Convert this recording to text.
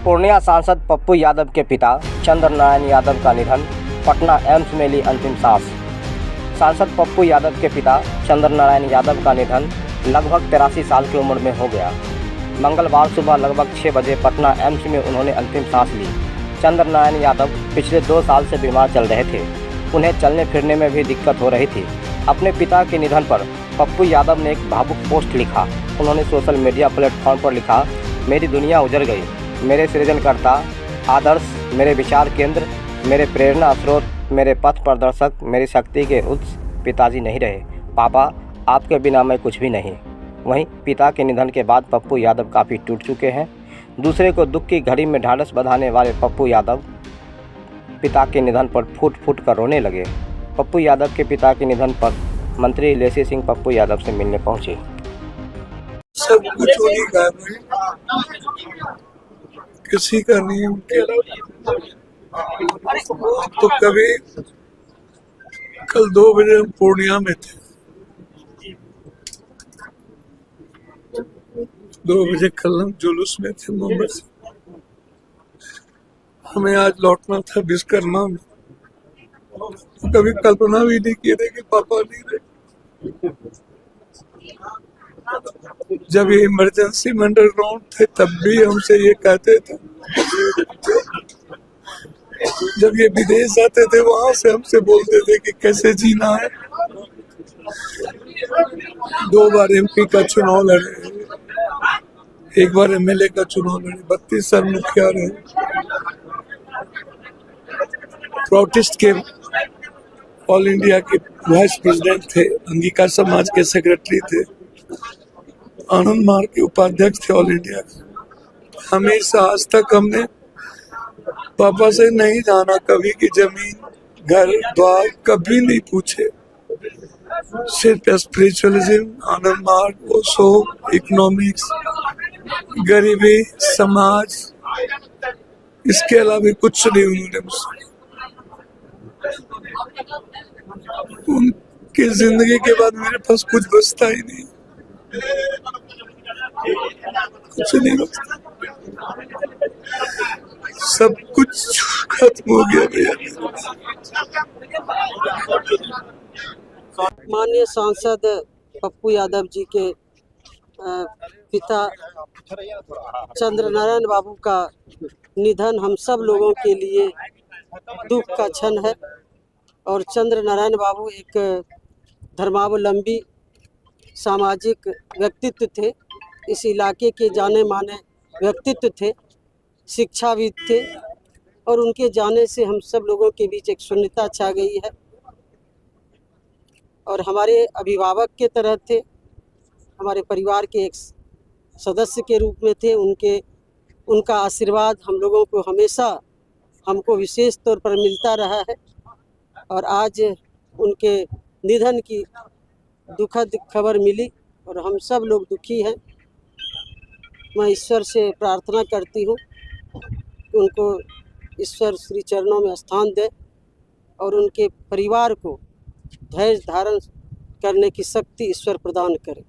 पूर्णिया सांसद पप्पू यादव के पिता चंद्र नारायण यादव का निधन, पटना एम्स में ली अंतिम सांस। सांसद पप्पू यादव के पिता चंद्र नारायण यादव का निधन लगभग 83 साल की उम्र में हो गया। मंगलवार सुबह लगभग 6 बजे पटना एम्स में उन्होंने अंतिम सांस ली। चंद्र नारायण यादव पिछले 2 साल से बीमार चल रहे थे। उन्हें चलने फिरने में भी दिक्कत हो रही थी। अपने पिता के निधन पर पप्पू यादव ने एक भावुक पोस्ट लिखा। उन्होंने सोशल मीडिया प्लेटफॉर्म पर लिखा, मेरी दुनिया उजड़ गई, मेरे सृजनकर्ता, आदर्श, मेरे विचार केंद्र, मेरे प्रेरणा स्रोत, मेरे पथ प्रदर्शक, मेरी शक्ति के उत्स पिताजी नहीं रहे। पापा, आपके बिना मैं कुछ भी नहीं। वहीं पिता के निधन के बाद पप्पू यादव काफ़ी टूट चुके हैं। दूसरे को दुख की घड़ी में ढाढ़स बंधाने वाले पप्पू यादव पिता के निधन पर फूट फूट कर रोने लगे। पप्पू यादव के पिता के निधन पर मंत्री लेसी सिंह पप्पू यादव से मिलने पहुंचे। सब कुछ उन्हीं का है, किसी का नहीं उनके अलावा। तो कभी कल 2 बजे हम पूर्णिया में थे, 2 बजे कल हम जुलूस में थे मुंबई से। हमें आज लौटना था विश्वकर्मा में। तो कभी कल्पना भी नहीं किए थे कि पापा नहीं रहे। जब ये इमरजेंसी में अंडरग्राउंड थे तब भी हमसे ये कहते थे। जब ये विदेश आते थे वहां से हमसे बोलते थे कि कैसे जीना है। 2 बार एमपी का चुनाव लड़े, 1 बार एमएलए का चुनाव लड़े, 32 साल मुखिया रहे। प्रोटेस्ट के ऑल इंडिया के वाइस प्रेसिडेंट थे, अंगिका समाज के सेक्रेटरी थे, आनंद मार्ग के उपाध्यक्ष थे ऑल इंडिया के। हमेशा आज तक हमने पापा से नहीं जाना कभी कि जमीन, घर द्वार कभी नहीं पूछे। सिर्फ स्पिरिचुअलिज्म, आनंद मार्ग, ओशो, इकोनॉमिक्स, गरीबी, समाज, इसके अलावा कुछ नहीं उन्होंने मुझसे। उनकी जिंदगी के बाद मेरे पास कुछ बचता ही नहीं, कुछ नहीं बचता, सब कुछ खत्म हो गया भैया। माननीय सांसद पप्पू यादव जी के पिता चंद्र नारायण बाबू का निधन हम सब लोगों के लिए दुख का क्षण है। और चंद्र नारायण बाबू एक धर्मावलंबी सामाजिक व्यक्तित्व थे, इस इलाके के जाने माने व्यक्तित्व थे, शिक्षाविद थे। और उनके जाने से हम सब लोगों के बीच एक शून्यता छा गई है। और हमारे अभिभावक के तरह थे, हमारे परिवार के एक सदस्य के रूप में थे। उनका आशीर्वाद हम लोगों को हमेशा हमको विशेष तौर पर मिलता रहा है। और आज उनके निधन की दुखद खबर मिली और हम सब लोग दुखी हैं। मैं ईश्वर से प्रार्थना करती हूँ कि उनको ईश्वर श्री चरणों में स्थान दे और उनके परिवार को धैर्य धारण करने की शक्ति ईश्वर प्रदान करे।